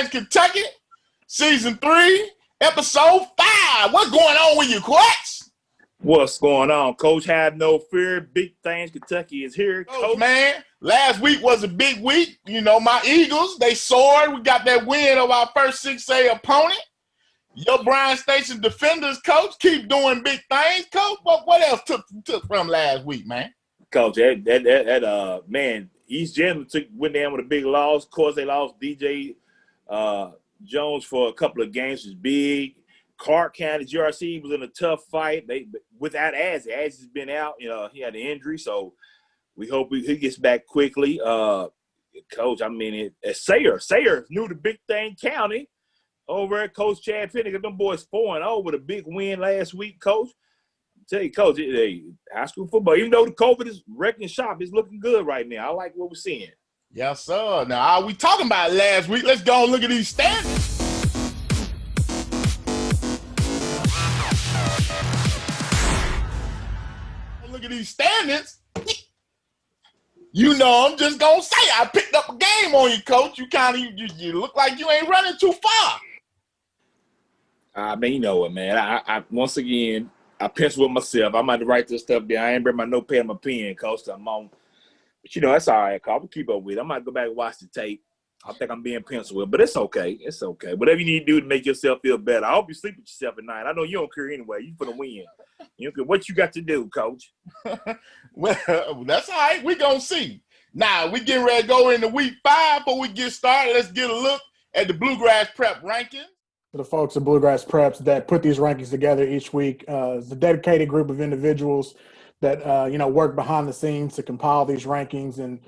Things Kentucky, Season 3, Episode 5. What's going on with you, Quartz? What's going on, Coach? Have no fear. Big Things Kentucky is here, Coach. Man, last week was a big week. You know, my Eagles, they soared. We got that win over our first 6A opponent. Your Bryan Station Defenders, Coach, keep doing big things, Coach. What else took from last week, man? Coach, man, East Gen went down with a big loss. Of course, they lost DJ Jones for a couple of games. Was big. Clark County GRC was in a tough fight. They without Azzy. Azzy's been out. You know, he had an injury, so we hope he gets back quickly. Coach, I mean, Sayre new to Big Thing County over at Coach Chad Pennick. Them boys 4-0 with a big win last week, Coach. Tell you, Coach, high school football, even though the COVID is wrecking shop, it's looking good right now. I like what we're seeing. Yes, sir. Now, we talking about last week. Let's go and look at these standings. Look at these standings. You know, I'm just going to say, I picked up a game on you, Coach. You look like you ain't running too far. I mean, you know what, man. I once again, I pencil with myself. I might write this stuff down. I ain't bring my notepad and my pen, Coach. I'm on. But, you know, that's all right, Coach. I'll keep up with it. I might go back and watch the tape. I think I'm being penciled with, but it's okay. It's okay. Whatever you need to do to make yourself feel better. I hope you sleep with yourself at night. I know you don't care anyway. You for the win. You care what you got to do, Coach. Well, that's all right. We're going to see. Now, we getting ready to go into week 5. Before we get started, let's get a look at the Bluegrass Prep rankings. For the folks at Bluegrass Preps that put these rankings together each week, it's a dedicated group of individuals that work behind the scenes to compile these rankings and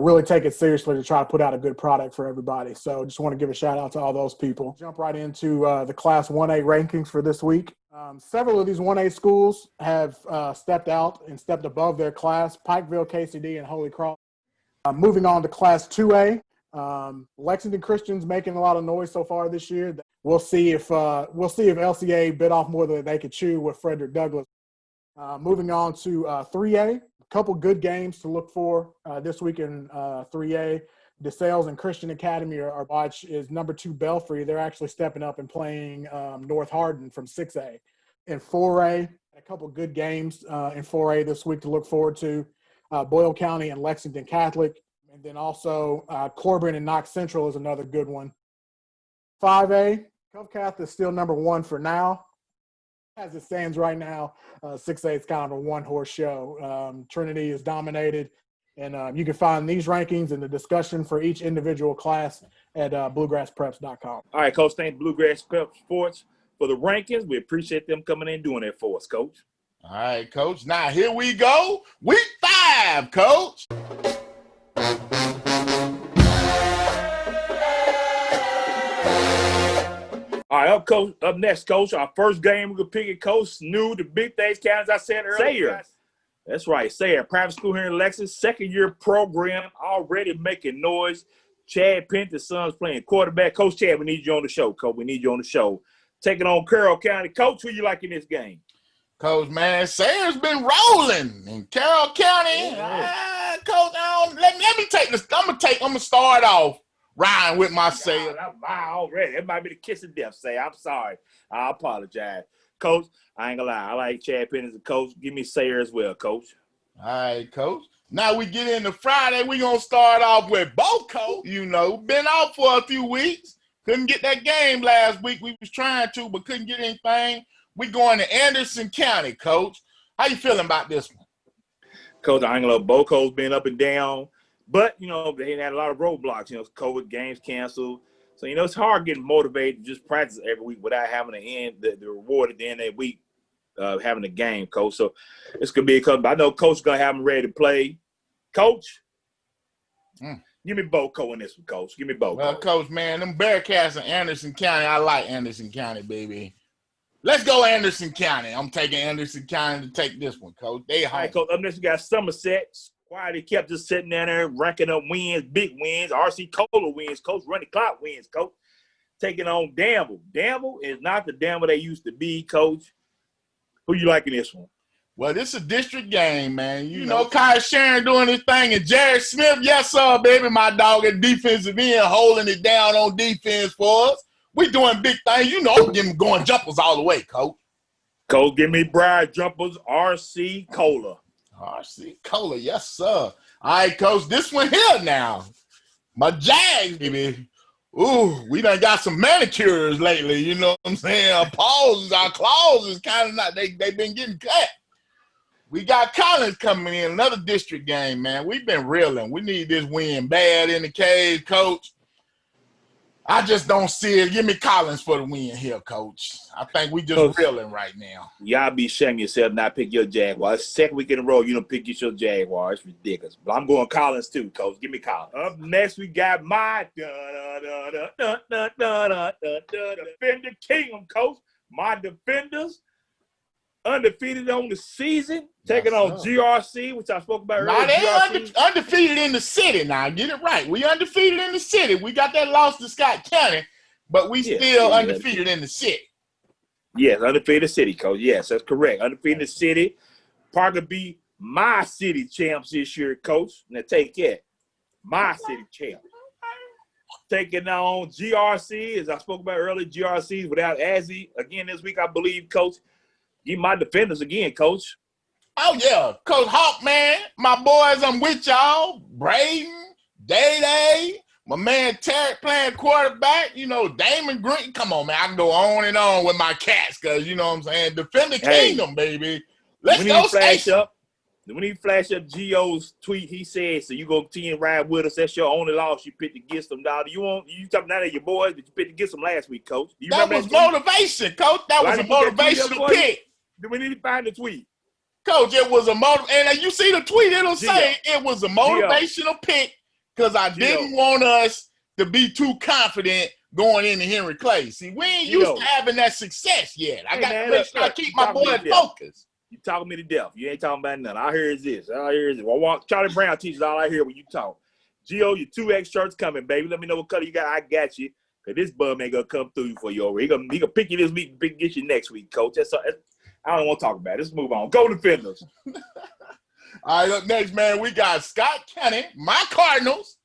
really take it seriously to try to put out a good product for everybody. So just want to give a shout out to all those people. Jump right into the Class 1A rankings for this week. Several of these 1A schools have stepped out and stepped above their class: Pikeville, KCD, and Holy Cross. Moving on to Class 2A, Lexington Christian's making a lot of noise so far this year. We'll see if LCA bit off more than they could chew with Frederick Douglass. Moving on to 3A, a couple good games to look for this week in 3A. DeSales and Christian Academy are watch is number 2 Belfry. They're actually stepping up and playing North Hardin from 6A. In 4A, a couple good games in 4A this week to look forward to. Boyle County and Lexington Catholic. And then also Corbin and Knox Central is another good one. 5A, Covcath is still number 1 for now. As it stands right now, 6A is kind of a one-horse show. Trinity is dominated, and you can find these rankings and the discussion for each individual class at bluegrasspreps.com. All right, Coach, thank Bluegrass Prep Sports for the rankings. We appreciate them coming in and doing that for us, Coach. All right, Coach. Now, here we go. Week 5, Coach. All right, up next, Coach. Our first game, we're going to pick it, Coach. New to Big Things County, as I said earlier. Sayre. That's right, Sayre. Private school here in Lexington. Second-year program, already making noise. Chad Pent, his son's playing quarterback. Coach Chad, we need you on the show, Coach. We need you on the show. Taking on Carroll County. Coach, who you like in this game? Coach, man, Sayre's been rolling in Carroll County. Coach, let me take this. I'm gonna start off riding with my Sayre. Already. It might be the kiss of death, Sayre. I'm sorry. I apologize. Coach, I ain't gonna lie. I like Chad Penn as a coach. Give me Sayre as well, Coach. All right, Coach. Now we get into Friday. We're going to start off with Boco. You know, been out for a few weeks. Couldn't get that game last week. We was trying to, but couldn't get anything. We going to Anderson County, Coach. How you feeling about this one? Coach, I ain't gonna lie. Boco's been up and down. But, you know, they had a lot of roadblocks. You know, COVID, games canceled. So, you know, it's hard getting motivated to just practice every week without having the reward at the end of the week, having a game, Coach. So, it's going to be a couple. I know Coach is going to have them ready to play. Coach, give me Boco in this one, Coach. Give me Boco. Well, Coach, man, them Bearcats in Anderson County, I like Anderson County, baby. Let's go Anderson County. I'm taking Anderson County to take this one, Coach. They home. All right, Coach. Up next, we got Somerset. Why they kept just sitting down there ranking up wins, big wins. RC Cola wins, Coach. Running Clock wins, Coach. Taking on Danville. Danville is not the Danville they used to be, Coach. Who you liking this one? Well, this is a district game, man. You know, Kai Sharon doing his thing, and Jared Smith, yes, sir, baby, my dog at defensive end, holding it down on defense for us. We doing big things. You know, I'm getting going jumpers all the way, Coach. Coach, give me Briar jumpers, RC Cola. RC Cola, yes, sir. All right, Coach, this one here now. My Jags, baby. Ooh, we done got some manicures lately, you know what I'm saying? Our claws is kind of not, they been getting cut. We got Collins coming in, another district game, man. We've been reeling. We need this win bad in the cage, Coach. I just don't see it. Give me Collins for the win here, Coach. I think we just Coach, reeling right now. Y'all be shaming yourself not pick your Jaguars. Second week in a row, you don't pick your Jaguars. It's ridiculous. But I'm going Collins too, Coach. Give me Collins. Up next, we got my Defender Kingdom, Coach. My Defenders, undefeated on the season, taking on GRC, which I spoke about earlier. Now they undefeated in the city now. Get it right. We undefeated in the city. We got that loss to Scott County, but we still undefeated in the city. Yes, undefeated city, Coach. Yes, that's correct. Undefeated city. Parker be my city champs this year, Coach. Now take it. My city champs. Taking on GRC, as I spoke about earlier, GRC's without Azzy. Again, this week, I believe, Coach. Give my Defenders again, Coach. Oh, yeah. Coach Hawk, man. My boys, I'm with y'all. Braden, Day-Day, my man Tarek playing quarterback. You know, Damon Green. Come on, man. I can go on and on with my cats because, you know what I'm saying, Defender Kingdom, baby. Let's go flash up. When he flash up Gio's tweet, he said, so you go continue to ride with us. That's your only loss. You picked against them, dog. You talking now to your boys, but you picked against them last week, Coach. That was motivation, Coach. That was a motivational pick. We need to find the tweet. Coach, it was a and you see the tweet, it'll say it was a motivational pick because I didn't want us to be too confident going into Henry Clay. See, we ain't used to having that success yet. I got to make sure I keep my boy focused. You talking me to death. You ain't talking about nothing. All I hear is this. Well, Charlie Brown teaches all I hear when you talk. Gio, your 2X shirts coming, baby. Let me know what color you got. I got you. Because this bum ain't going to come through for you over. He gonna pick you this week and get you next week, Coach. I don't want to talk about it. Let's move on. Go Defenders. All right, up next, man, we got Scott County, my Cardinals.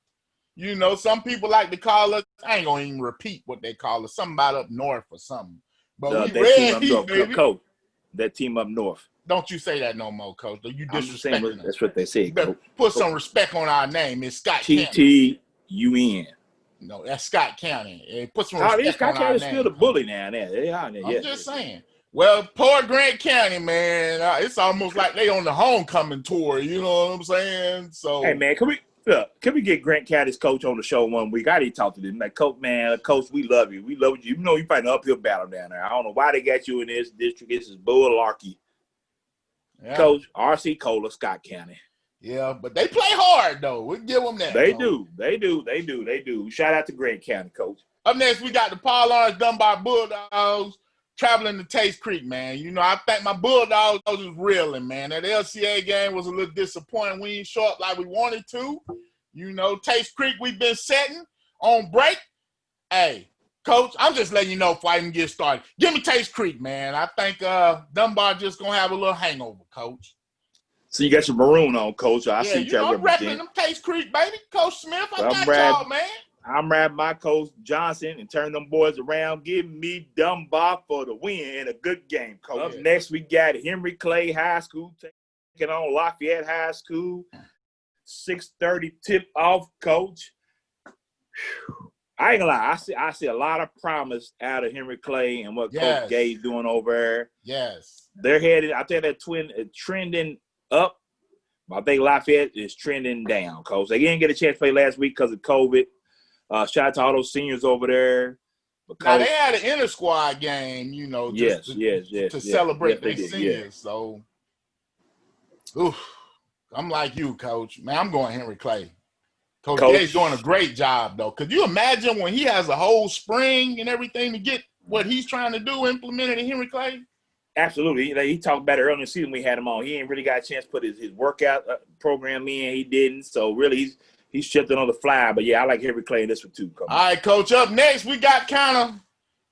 You know, some people like to call us, I ain't going to even repeat what they call us, something about up north or something. But we red heat, baby. Coach, that team up north. Don't you say that no more, Coach. You disrespecting us. That's what they say, Coach. Put some respect on our name. It's Scott County. TTUN. No, that's Scott County. Put some respect on Scott our County's name. still the bully now. I'm just saying. Well, poor Grant County, man, it's almost like they on the homecoming tour. You know what I'm saying? So, hey, man, can we get Grant County's coach on the show one week? I didn't talk to them. Like, Coach, we love you. We love you. You know you fighting an uphill battle down there. I don't know why they got you in this district. This is bullarchy. Yeah. Coach, RC Cola, Scott County. Yeah, but they play hard, though. We'll give them that. They do. Shout out to Grant County, Coach. Up next, we got the Paul Lawrence Dunbar Bulldogs traveling to Taste Creek, man. You know, I think my Bulldogs was reeling, man. That LCA game was a little disappointing. We didn't show up like we wanted to. You know, Taste Creek, we've been setting on break. Hey, Coach, I'm just letting you know before I even get started. Give me Taste Creek, man. I think Dunbar just going to have a little hangover, Coach. So you got your maroon on, Coach. I see you I'm repping them Taste Creek, baby. Coach Smith, I got y'all, man. I'm riding my Coach Johnson and turn them boys around. Give me Dunbar for the win in a good game, Coach. Up next, we got Henry Clay High School taking on Lafayette High School. 6:30 tip-off, Coach. I ain't gonna lie. I see a lot of promise out of Henry Clay and what Coach Gay's doing over there. Yes. They're headed, I think they're trending up. I think Lafayette is trending down, Coach. They didn't get a chance to play last week because of COVID. Shout out to all those seniors over there. Now, they had an inter-squad game, you know, to celebrate their seniors. Yeah. So, I'm like you, Coach. Man, I'm going Henry Clay. Coach Gay's doing a great job, though. Could you imagine when he has a whole spring and everything to get what he's trying to do implemented in Henry Clay? Absolutely. He talked about it earlier in the season we had him on. He ain't really got a chance to put his workout program in. He didn't. So, really, he's shifting on the fly. But, yeah, I like Henry Clay in this one, too, Coach. All right, Coach. Up next, we got kind of,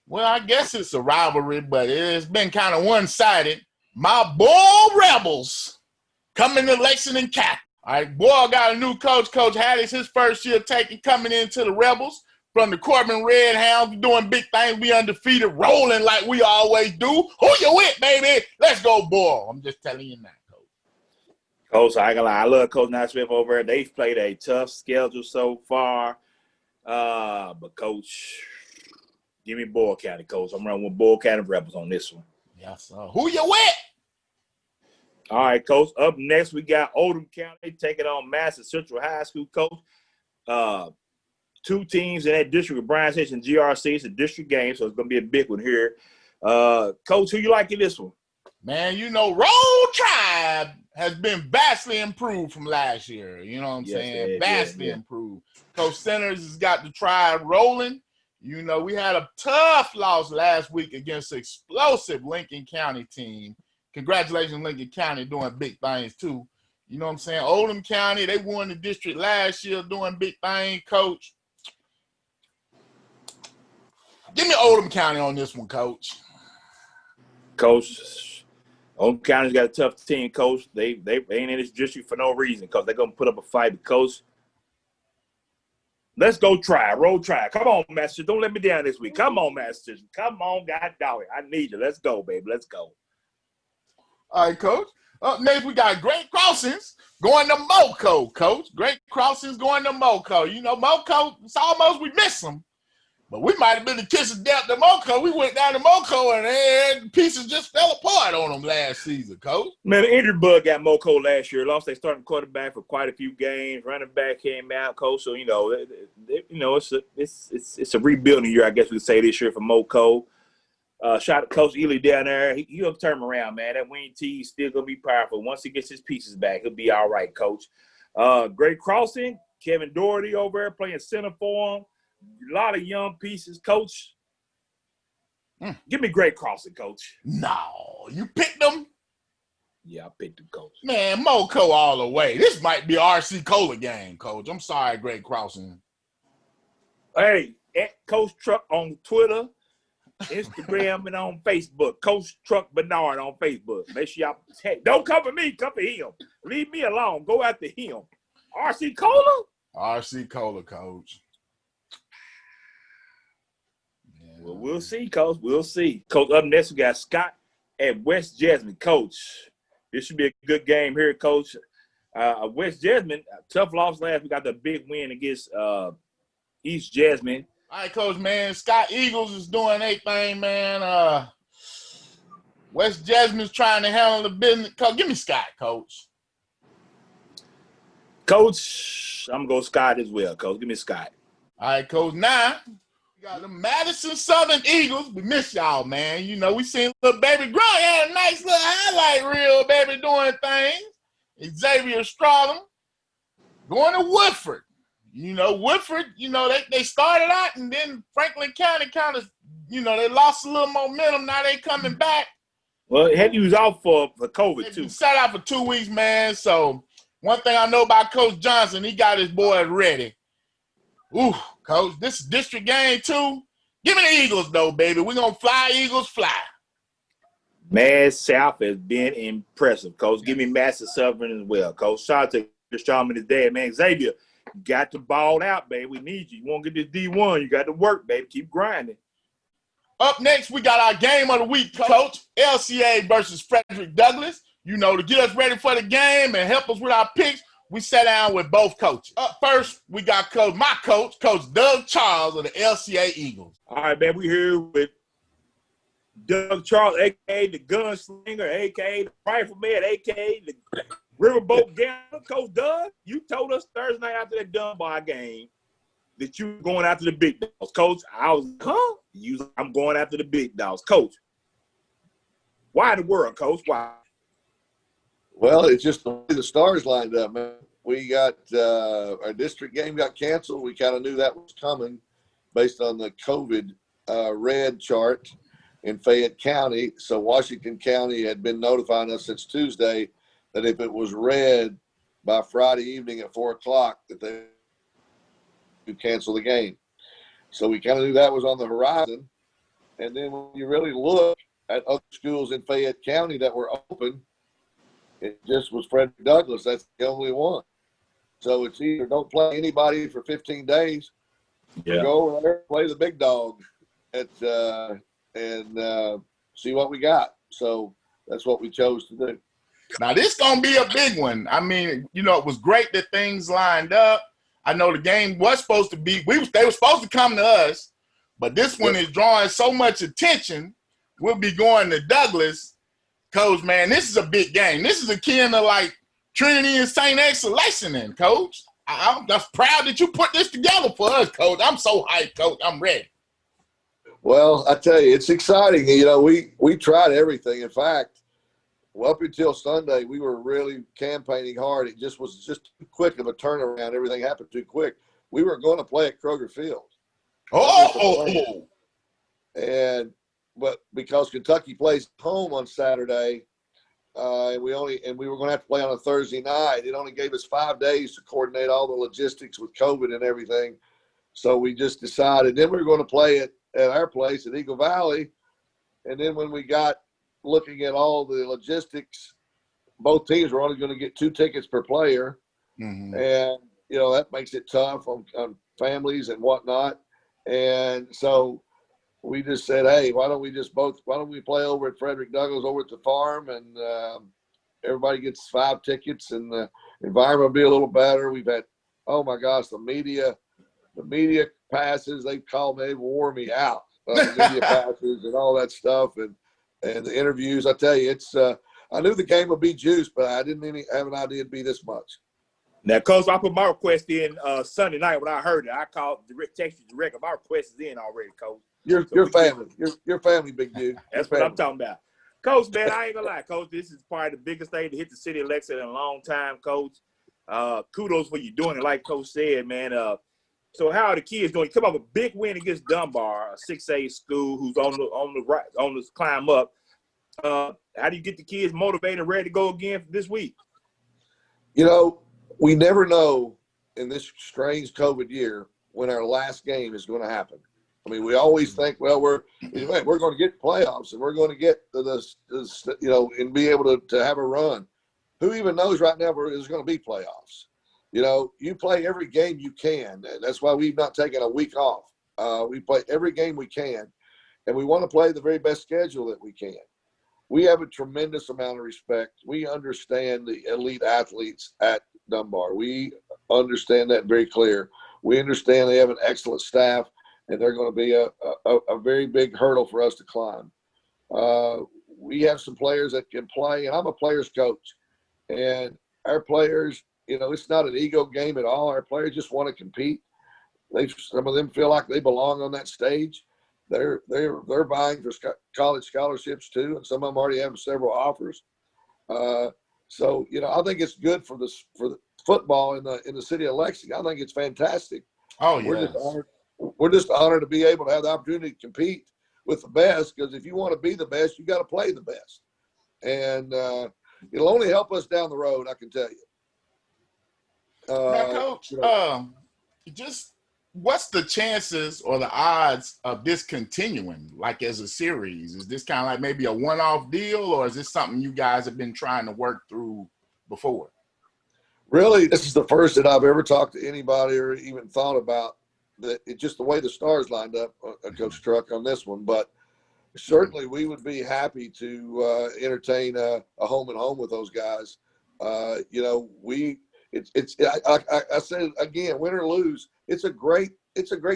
well, I guess it's a rivalry, but it's been kind of one-sided. My boy Rebels coming to Lexington Cap. All right, boy got a new coach. Coach Hattie's his first year coming into the Rebels from the Corbin Red Hounds, doing big things. We undefeated, rolling like we always do. Who you with, baby? Let's go, boy. I'm just telling you now, Coach. Coach, I ain't gonna lie. I love Coach Naismith over there. They've played a tough schedule so far. But, Coach, give me Boyle County, Coach. I'm running with Boyle County Rebels on this one. Yes, sir. Who you with? All right, Coach. Up next, we got Oldham County taking on Madison Central High School, Coach. Two teams in that district with Bryan Station and GRC. It's a district game, so it's going to be a big one here. Coach, who you like in this one? Man, you know, Roll Tribe has been vastly improved from last year. You know what I'm saying? Vastly improved. Coach Centers has got the Tribe rolling. You know, we had a tough loss last week against an explosive Lincoln County team. Congratulations, Lincoln County, doing big things, too. You know what I'm saying? Oldham County, they won the district last year, doing big things, Coach. Give me Oldham County on this one, Coach. Coach, Oldham County's got a tough team, Coach. They ain't in this district for no reason because they're going to put up a fight. Coach, let's go Roll Tribe. Come on, Master. Don't let me down this week. Come on, Master. Come on, God dog it. I need you. Let's go, baby. Let's go. All right, Coach. Up next, we got Great Crossings going to Moco, Coach. Great Crossings going to Moco. You know, Moco, it's almost we miss them. But we might have been the kiss of death to Moco. We went down to Moco, and pieces just fell apart on them last season, Coach. Man, the injury bug got Moco last year. Lost their starting quarterback for quite a few games. Running back came out, Coach. So, it's a rebuilding year, I guess we could say, this year for Moco. Shout out to Coach Ely down there. He'll turn around, man. That wing T is still going to be powerful. Once he gets his pieces back, he'll be all right, Coach. Great Crossing, Kevin Doherty over there playing center for him. A lot of young pieces, Coach. Give me Great Crossing, Coach. No, you picked them? Yeah, I picked them, Coach. Man, Moco all the way. This might be RC Cola game, Coach. I'm sorry, Great Crossing. Hey, at Coach Truck on Twitter, Instagram, and on Facebook. Coach Truck Bernard on Facebook. Make sure y'all don't come for me, come for him. Leave me alone. Go after him. RC Cola? RC Cola, Coach. Well, we'll see, Coach. We'll see. Coach, up next, we got Scott at West Jasmine. Coach, this should be a good game here, Coach. West Jasmine, tough loss last week. Got the big win against East Jasmine. All right, Coach, man. Scott Eagles is doing their thing, man. West Jasmine's trying to handle the business. Coach, give me Scott, Coach. Coach, I'm going to go Scott as well, Coach. Give me Scott. All right, Coach. Now, we got the Madison Southern Eagles. We miss y'all, man. You know, we seen little baby Grunt had a nice little highlight reel, baby, doing things. Xavier Stradham going to Woodford. You know, Woodford, you know, they started out, and then Franklin County kind of, you know, they lost a little momentum. Now they coming back. Well, he was out for COVID, too. Sat out for 2 weeks, man. So one thing I know about Coach Johnson, he got his boys ready. Ooh, Coach, this is district game, too. Give me the Eagles, though, baby. We're going to fly, Eagles, fly. Mad South has been impressive, Coach. Give me Madison Southern as well, Coach. Shout out to Deshaun and his dad, man. Xavier, you got to ball out, baby. We need you. You want to get this D1, you got to work, baby. Keep grinding. Up next, we got our game of the week, Coach. LCA versus Frederick Douglass. You know, to get us ready for the game and help us with our picks, we sat down with both coaches. Up first, we got my coach, Coach Doug Charles of the LCA Eagles. All right, man, we here with Doug Charles, a.k.a. the gunslinger, a.k.a. the rifleman, a.k.a. the riverboat gambler. Coach Doug, you told us Thursday night after that Dunbar game that you were going after the big dogs. Coach, I was, I'm going after the big dogs. Coach, why in the world, Coach? Why? Well, it's just the way the stars lined up, man. We got our district game got canceled. We kind of knew that was coming based on the COVID red chart in Fayette County. So Washington County had been notifying us since Tuesday that if it was red by Friday evening at 4 o'clock, that they would cancel the game. So we kind of knew that was on the horizon. And then when you really look, at other schools in Fayette County that were open. It just was Frederick Douglass. That's the only one. So it's either don't play anybody for 15 days or go over there and play the big dog and see what we got. So that's what we chose to do. Now, this going to be a big one. I mean, you know, it was great that things lined up. I know the game was supposed to be they were supposed to come to us, but this one is drawing so much attention. We'll be going to Douglas. Coach, man, this is a big game. This is akin to like Trinity and St. Excelation, Coach. I'm just proud that you put this together for us, Coach. I'm so hyped, Coach. I'm ready. Well, I tell you, it's exciting. You know, we tried everything. In fact, up until Sunday, we were really campaigning hard. It just was just too quick of a turnaround. Everything happened too quick. We were going to play at Kroger Field. But because Kentucky plays home on Saturday, and we were going to have to play on a Thursday night, it only gave us 5 days to coordinate all the logistics with COVID and everything. So we just decided then we were going to play at our place at Eagle Valley. And then when we got looking at all the logistics, both teams were only going to get 2 tickets per player. Mm-hmm. And, you know, that makes it tough on families and whatnot. And so we just said, hey, why don't we play over at Frederick Douglass over at the farm, and everybody gets 5 tickets, and the environment will be a little better. We've had, oh my gosh, the media passes, they've called me, they've wore me out. The media passes and all that stuff, and the interviews. I tell you, it's I knew the game would be juiced, but I didn't even have an idea it'd be this much. Now, Coach, I put my request in Sunday night when I heard it. I called texted you direct. My request is in already, Coach. Your family. Your family, big dude. That's what I'm talking about. Coach, man, I ain't gonna lie, Coach. This is probably the biggest thing to hit the city of Lexington in a long time, Coach. Kudos for you doing it, like Coach said, man. So how are the kids doing? You come up with a big win against Dunbar, a 6A school who's on the climb up. How do you get the kids motivated and ready to go again this week? You know, we never know in this strange COVID year when our last game is going to happen. I mean, we always think, well, we're going to get playoffs and we're going to get to this, you know, and be able to have a run. Who even knows right now where there's going to be playoffs? You know, you play every game you can. That's why we've not taken a week off. We play every game we can, and we want to play the very best schedule that we can. We have a tremendous amount of respect. We understand the elite athletes at Dunbar. We understand that very clear. We understand they have an excellent staff, and they're going to be a very big hurdle for us to climb. We have some players that can play, and I'm a player's coach. And our players, you know, it's not an ego game at all. Our players just want to compete. Some of them feel like they belong on that stage. They're vying for college scholarships too, and some of them already have several offers. So, you know, I think it's good for the football in the city of Lexington. I think it's fantastic. Oh, yeah. We're just honored to be able to have the opportunity to compete with the best, because if you want to be the best, you got to play the best. And it'll only help us down the road, I can tell you. Now, Coach, just what's the chances or the odds of this continuing, like as a series? Is this kind of like maybe a one-off deal, or is this something you guys have been trying to work through before? Really, this is the first that I've ever talked to anybody or even thought about that. It's just the way the stars lined up, Coach Truck, on this one. But certainly we would be happy to entertain a home and home with those guys. You know, I said again, win or lose, it's a great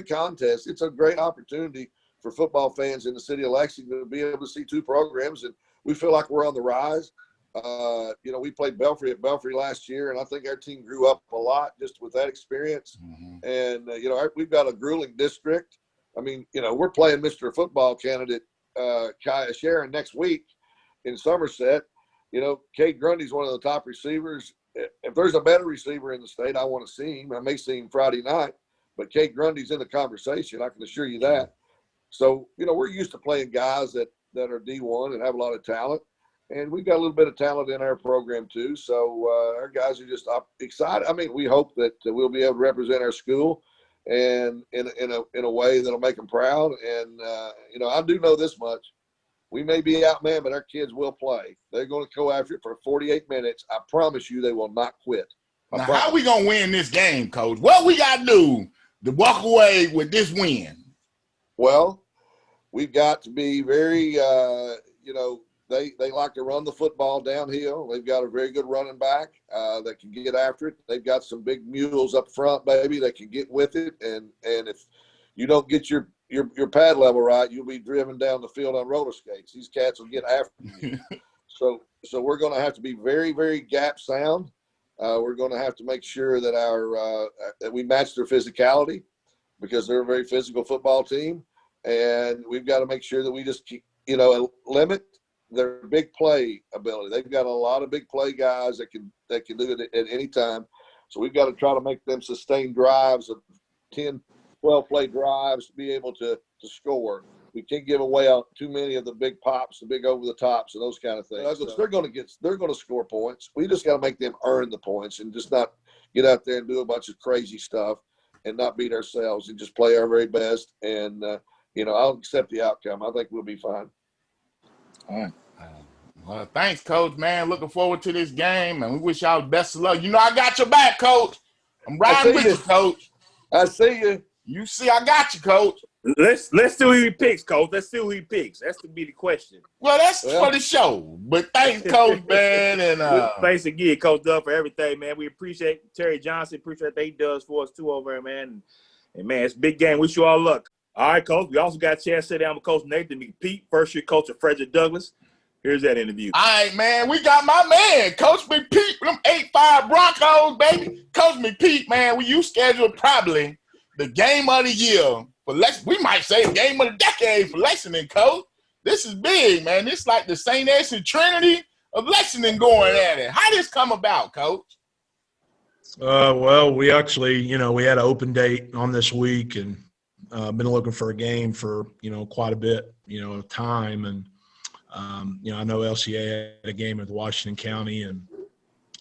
contest. It's a great opportunity for football fans in the city of Lexington to be able to see 2 programs, and we feel like we're on the rise. You know, we played Belfry at Belfry last year, and I think our team grew up a lot just with that experience. Mm-hmm. And you know, we've got a grueling district. I mean, you know, we're playing Mr. Football candidate Kaya Sharon next week in Somerset. You know, Cade Grundy's one of the top receivers. If there's a better receiver in the state, I want to see him. I may see him Friday night, but Cade Grundy's in the conversation. I can assure you that. So, you know, we're used to playing guys that are D1 and have a lot of talent, and we've got a little bit of talent in our program too. So our guys are just excited. I mean, we hope that we'll be able to represent our school and in a way that'll make them proud. And you know, I do know this much: We may be outmanned, but our kids will play. They're going to go after it for 48 minutes. I promise you they will not quit. Now, how we going to win this game, Coach? What we got to do to walk away with this win? Well, we've got to be very, they like to run the football downhill. They've got a very good running back that can get after it. They've got some big mules up front, baby, that can get with it. And if you don't get your pad level right, you'll be driven down the field on roller skates. These cats will get after you. So we're going to have to be very, very gap sound. We're going to have to make sure that that we match their physicality, because they're a very physical football team. And we've got to make sure that we just keep, limit their big play ability. They've got a lot of big play guys that can do it at any time. So we've got to try to make them sustain drives of 10, 12 play drives to be able to score. We can't give away too many of the big pops, the big over the tops, and those kind of things. So they're going to score points. We just got to make them earn the points and just not get out there and do a bunch of crazy stuff and not beat ourselves and just play our very best. And I'll accept the outcome. I think we'll be fine. All right. Well, thanks, Coach, man. Looking forward to this game, and we wish y'all the best of luck. I got your back, Coach. I'm riding with you, Coach. I see you. You see, I got you, Coach. Let's see who he picks, Coach. Let's see who he picks. That's to be the question. Well, that's for the show. But thanks, Coach, man. And thanks again, Coach Doug, for everything, man. We appreciate Terry Johnson. Appreciate that he does for us too over there, man. And man, it's a big game. Wish you all luck. All right, Coach. We also got a chance to sit down with Coach Nathan Mcpeek, first-year coach of Frederick Douglass. Here's that interview. All right, man. We got my man, Coach Mcpeek, them 8-5 Broncos, baby. Coach Mcpeek, man, you scheduled probably the game of the year for Lexington. We might say the game of the decade for Lexington, Coach. This is big, man. This is like the St. X and Trinity of Lexington going at it. How did this come about, Coach? Well, we actually, we had an open date on this week and been looking for a game for, quite a bit, of time. And, I know LCA had a game with Washington County and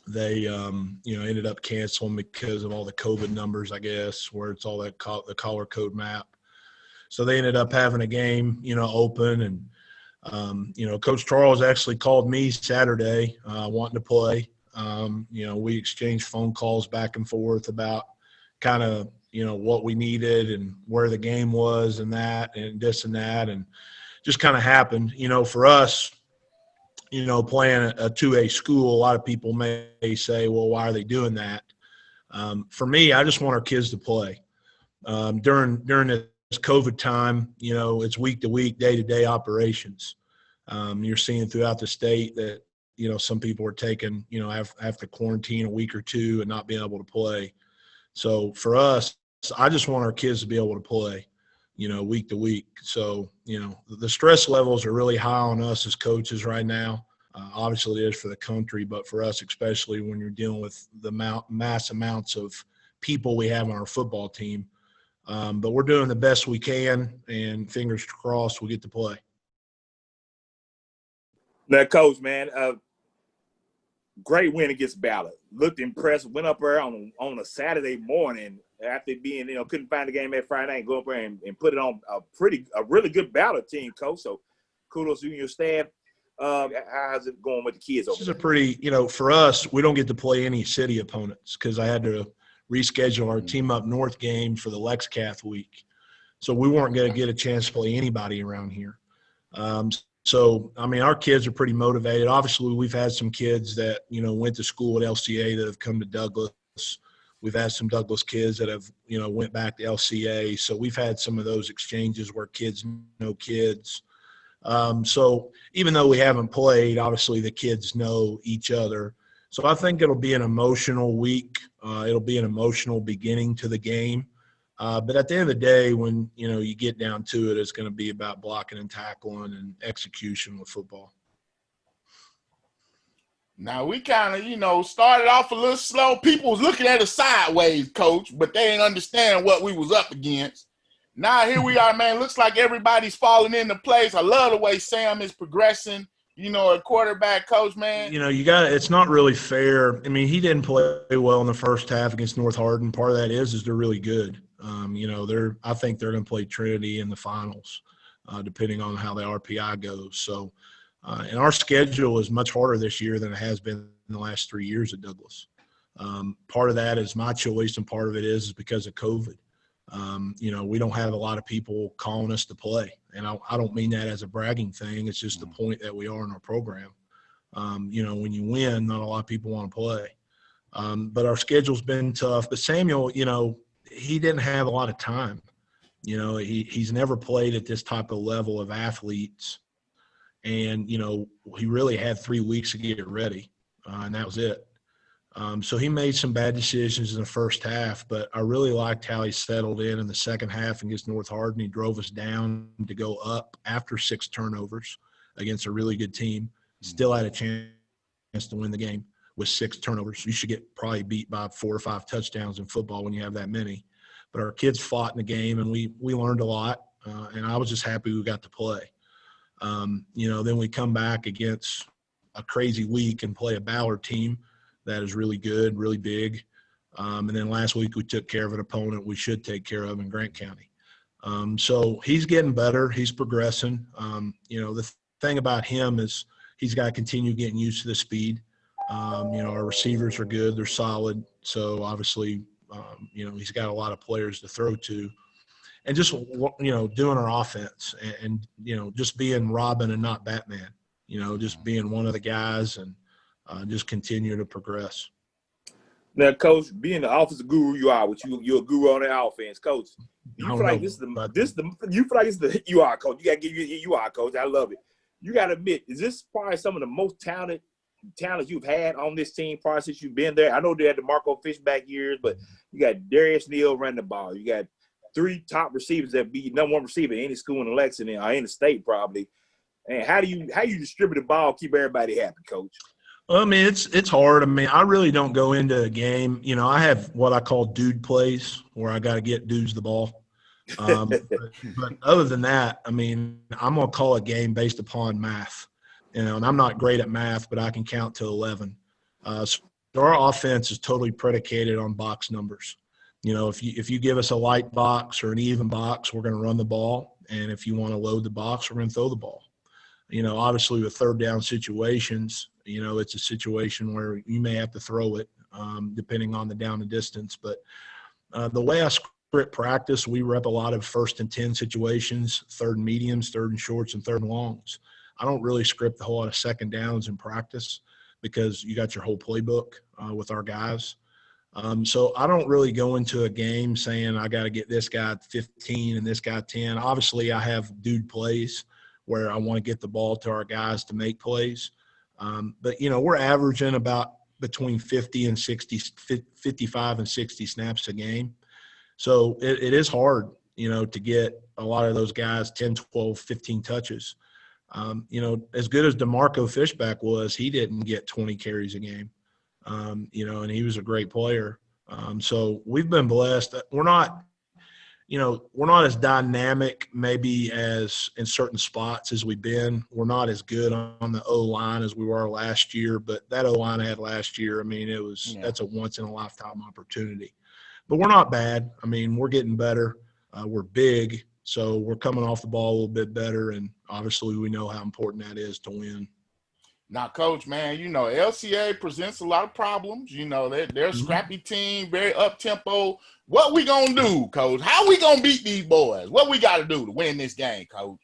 they, ended up canceling because of all the COVID numbers, I guess, where it's all that the color code map. So they ended up having a game, open. And, Coach Charles actually called me Saturday wanting to play. We exchanged phone calls back and forth about kind of, what we needed and where the game was and that and this and that. And just kind of happened, for us, playing a 2A school, a lot of people may say, well, why are they doing that? For me, I just want our kids to play. During this COVID time, it's week to week, day to day operations. You're seeing throughout the state that, some people are taking, have to quarantine a week or two and not being able to play. So for us, I just want our kids to be able to play, week to week. So, the stress levels are really high on us as coaches right now. Obviously it is for the country, but for us, especially when you're dealing with the mass amounts of people we have on our football team. But we're doing the best we can, and fingers crossed we get to play. Now, Coach, man, great win against Ballard. Looked impressive. Went up there on a Saturday morning after being, couldn't find the game that Friday night. Go up there and put it on a really good Ballard team, Coach. So kudos to you and your staff. How's it going with the kids over there? This is a pretty, for us, we don't get to play any city opponents because I had to reschedule our team up north game for the LexCath week. So we weren't going to get a chance to play anybody around here. So, our kids are pretty motivated. Obviously, we've had some kids that, went to school at LCA that have come to Douglas. We've had some Douglas kids that have, went back to LCA. So we've had some of those exchanges where kids know kids. So even though we haven't played, obviously the kids know each other. So I think it'll be an emotional week. It'll be an emotional beginning to the game. But at the end of the day, when, you get down to it, it's going to be about blocking and tackling and execution with football. Now, we kind of, started off a little slow. People was looking at us sideways, Coach, but they ain't understand what we was up against. Now, here we are, man. Looks like everybody's falling into place. I love the way Sam is progressing, a quarterback coach, man. It's not really fair. He didn't play well in the first half against North Hardin. Part of that is they're really good. I think they're going to play Trinity in the finals. depending on how the RPI goes. So, and our schedule is much harder this year than it has been in the last 3 years at Douglas. Part of that is my choice, and part of it is because of COVID. We don't have a lot of people calling us to play, and I don't mean that as a bragging thing. It's just the point that we are in our program. When you win, not a lot of people want to play. But our schedule's been tough. But Samuel, he didn't have a lot of time. He's never played at this type of level of athletes. And, he really had 3 weeks to get ready, and that was it. So he made some bad decisions in the first half, but I really liked how he settled in the second half against North Hardin. He drove us down to go up after 6 turnovers against a really good team. Still had a chance to win the game with 6 turnovers. You should get probably beat by 4 or 5 touchdowns in football when you have that many. But our kids fought in the game, and we learned a lot, and I was just happy we got to play. Then we come back against a crazy week and play a Ballard team that is really good, really big. And then last week we took care of an opponent we should take care of in Grant County. So he's getting better. He's progressing. The thing about him is he's got to continue getting used to the speed. Our receivers are good. They're solid. So obviously, he's got a lot of players to throw to. And just, doing our offense and just being Robin and not Batman, just being one of the guys and just continue to progress. Now, Coach, being the offensive guru you are, which you're a guru on the offense, Coach. You feel like you are, Coach. You got to give you are, Coach. I love it. You got to admit, is this probably some of the most talent you've had on this team prior since you've been there? I know they had the Marco Fishback years, but you got Darius Neal running the ball. You got 3 top receivers that be number 1 receiver in any school in Lexington or in the state probably. And how you distribute the ball, keep everybody happy, Coach? Well, I mean, it's hard. I mean, I really don't go into a game. I have what I call dude plays where I got to get dudes the ball. But other than that, I mean, I'm going to call a game based upon math. And I'm not great at math, but I can count to 11. So our offense is totally predicated on box numbers. If you give us a light box or an even box, we're going to run the ball. And if you want to load the box, we're going to throw the ball. Obviously with third down situations, it's a situation where you may have to throw it depending on the down and distance. But the way I script practice, we rep a lot of 1st and 10 situations, 3rd and mediums, 3rd and shorts, and 3rd and longs. I don't really script a whole lot of 2nd downs in practice because you got your whole playbook with our guys. So I don't really go into a game saying I got to get this guy 15 and this guy 10. Obviously, I have dude plays where I want to get the ball to our guys to make plays. But, we're averaging about between 50 and 60, 55 and 60 snaps a game. So it is hard, to get a lot of those guys 10, 12, 15 touches. As good as DeMarco Fishback was, he didn't get 20 carries a game, and he was a great player. So we've been blessed. We're not as dynamic maybe as in certain spots as we've been. We're not as good on the O-line as we were last year, but that O-line I had last year, I mean, that's a once-in-a-lifetime opportunity. But we're not bad. I mean, we're getting better. We're big, so we're coming off the ball a little bit better, and obviously we know how important that is to win. Now, Coach, man, LCA presents a lot of problems. They're a scrappy team, very up-tempo. What we going to do, Coach? How we going to beat these boys? What we got to do to win this game, Coach?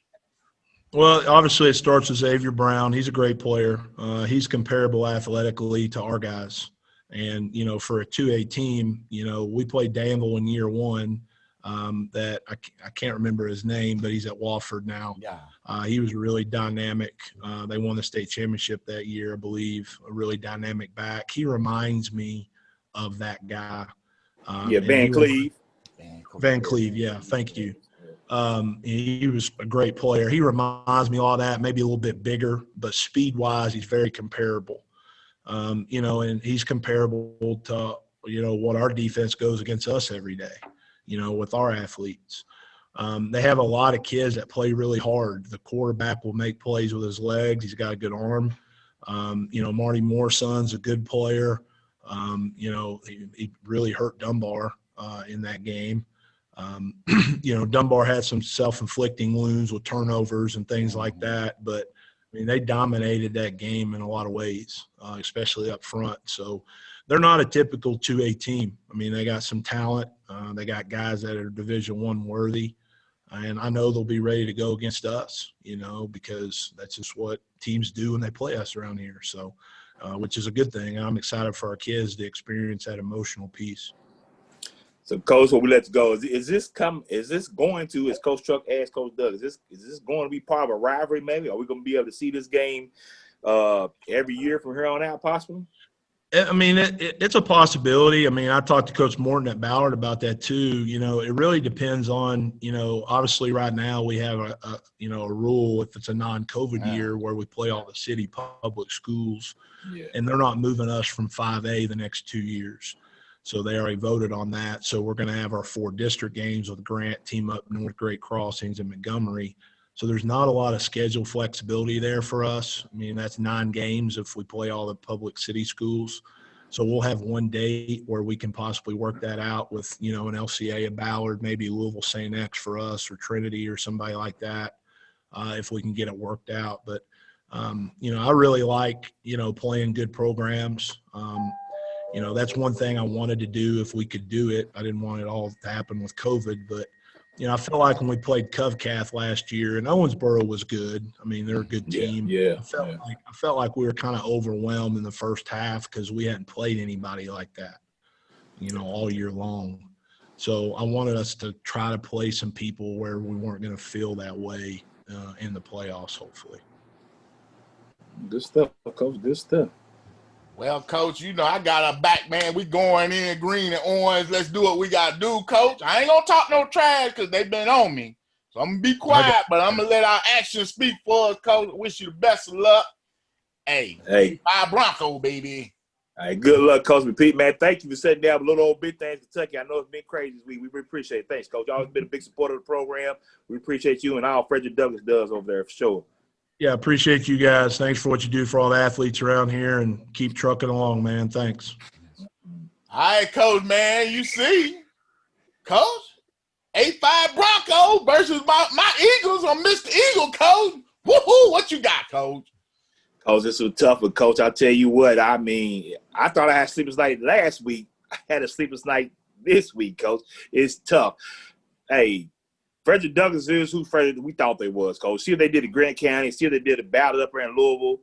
Well, obviously it starts with Xavier Brown. He's a great player. He's comparable athletically to our guys. And, for a 2A team, we played Danville in year 1. That I can't remember his name, but he's at Wofford now. Yeah. He was really dynamic. They won the state championship that year, I believe, a really dynamic back. He reminds me of that guy. Van Cleve. Van Cleve, yeah, thank you. He was a great player. He reminds me of all that, maybe a little bit bigger, but speed-wise, he's very comparable. And he's comparable to, what our defense goes against us every day. With our athletes. They have a lot of kids that play really hard. The quarterback will make plays with his legs. He's got a good arm. Marty Moorson's a good player. He really hurt Dunbar in that game. Dunbar had some self-inflicting wounds with turnovers and things like that, but I mean, they dominated that game in a lot of ways, especially up front. So they're not a typical 2A team. I mean, they got some talent. They got guys that are Division I worthy. And I know they'll be ready to go against us, because that's just what teams do when they play us around here. So, which is a good thing. I'm excited for our kids to experience that emotional piece. So, Coach, before we let you go, is this going to, as Coach Truck asked Coach Doug, is this going to be part of a rivalry maybe? Are we going to be able to see this game every year from here on out possibly? I mean, it's a possibility. I mean, I talked to Coach Morton at Ballard about that too. It really depends on, obviously right now we have a rule if it's a non-COVID year where we play all the city public schools, and they're not moving us from 5A the next 2 years. So they already voted on that. So we're going to have our 4 district games with Grant, Team Up, North Great Crossings, and Montgomery. So there's not a lot of schedule flexibility there for us. I mean, that's 9 games if we play all the public city schools. So we'll have one date where we can possibly work that out with, an LCA at Ballard, maybe Louisville St. X for us, or Trinity or somebody like that, if we can get it worked out. But, I really like, playing good programs. That's one thing I wanted to do if we could do it. I didn't want it all to happen with COVID, but I felt like when we played Covcath last year, and Owensboro was good. I mean, they're a good team. I felt like we were kind of overwhelmed in the first half because we hadn't played anybody like that, all year long. So I wanted us to try to play some people where we weren't going to feel that way in the playoffs, hopefully. Good stuff, Coach. Good stuff. Well, Coach, I got our back, man. We going in green and orange. Let's do what we got to do, Coach. I ain't going to talk no trash because they've been on me. So I'm going to be quiet, but I'm going to let our actions speak for us, Coach. Wish you the best of luck. Hey. Bye, Bronco, baby. All right, good luck, Coach Mcpeek, man. Thank you for setting down a little old big things, Kentucky. I know it's been crazy this week. We really appreciate it. Thanks, Coach. Y'all always been a big supporter of the program. We appreciate you and all Frederick Douglass does over there for sure. Yeah, appreciate you guys. Thanks for what you do for all the athletes around here, and keep trucking along, man. Thanks. All right, Coach, man. You see, Coach, 8-5 Bronco versus my Eagles on Mr. Eagle, Coach. Woohoo! What you got, Coach? Coach, this was tough, but Coach, I'll tell you what. I mean, I thought I had a sleepless night last week. I had a sleepless night this week, Coach. It's tough. Hey. Frederick Douglass is who Frederick we thought they was, Coach. See what they did at Grant County. See what they did at Ballard up there in Louisville.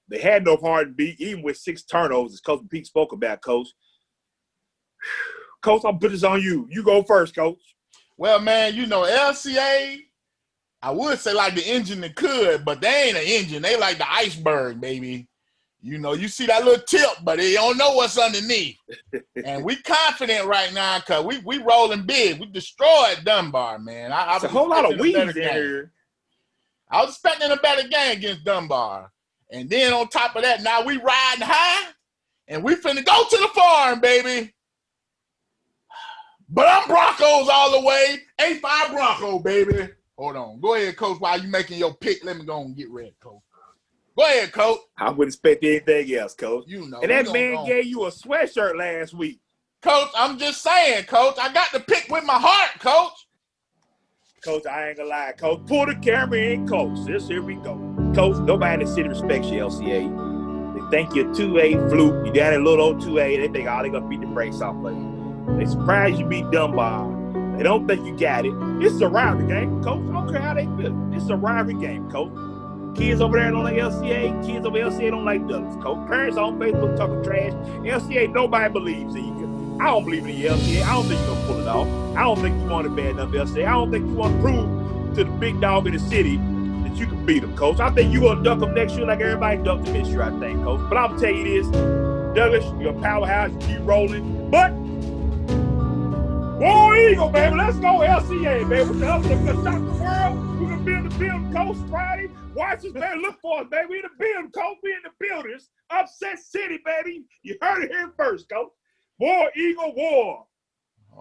They had no hard to beat, even with 6 turnovers, as Coach Mcpeek spoke about, Coach. Coach, I'll put this on you. You go first, Coach. Well, man, LCA, I would say like the engine that could, but they ain't an engine. They like the iceberg, baby. You see that little tip, but they don't know what's underneath. And we confident right now because we rolling big. We destroyed Dunbar, man. It's a whole lot of weeds in here. I was expecting a better game against Dunbar. And then on top of that, now we riding high, and we finna go to the farm, baby. But I'm Broncos all the way. 8-5 Bronco, baby. Hold on. Go ahead, Coach. While you making your pick, let me go and get ready, Coach. Go ahead, Coach. I wouldn't expect anything else, Coach. And that man gave you a sweatshirt last week. Coach, I'm just saying, Coach. I got to pick with my heart, Coach. Coach, I ain't gonna lie, Coach. Pull the camera in, Coach. Here we go. Coach, nobody in the city respects you, LCA. They think you're 2A fluke. You down in little old 2A. They think, they gonna beat the brakes off of you. They surprised you beat Dunbar. They don't think you got it. It's a rivalry game, Coach. I don't care how they feel. It's a rivalry game, Coach. Kids over there don't like LCA. Kids over LCA don't like Douglas, Coach. Parents on Facebook talking trash. LCA, nobody believes in you. I don't believe in you, LCA. I don't think you're going to pull it off. I don't think you want to bad enough, LCA. I don't think you want to prove to the big dog in the city that you can beat them, Coach. I think you're going to duck them next year like everybody ducked them this year, I think, Coach. But I'm going to tell you this. Douglas, you're a powerhouse. You keep rolling. But War Eagle, baby. Let's go LCA, baby. We're going to shock the world. We're going to be in the building, Coach, Friday. Watch us, man. Look for us, baby. We in the building, Coach. We in the buildings. Upset City, baby. You heard it here first, Coach. War Eagle War.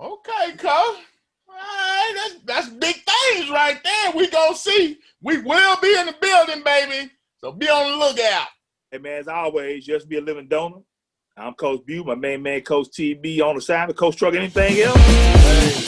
Okay, Coach. All right, that's big things right there. We gonna see. We will be in the building, baby. So be on the lookout. Hey, man, as always, just be a living donor. I'm Coach Bew, my main man, Coach TB on the side. Coach Truck, anything else? Hey.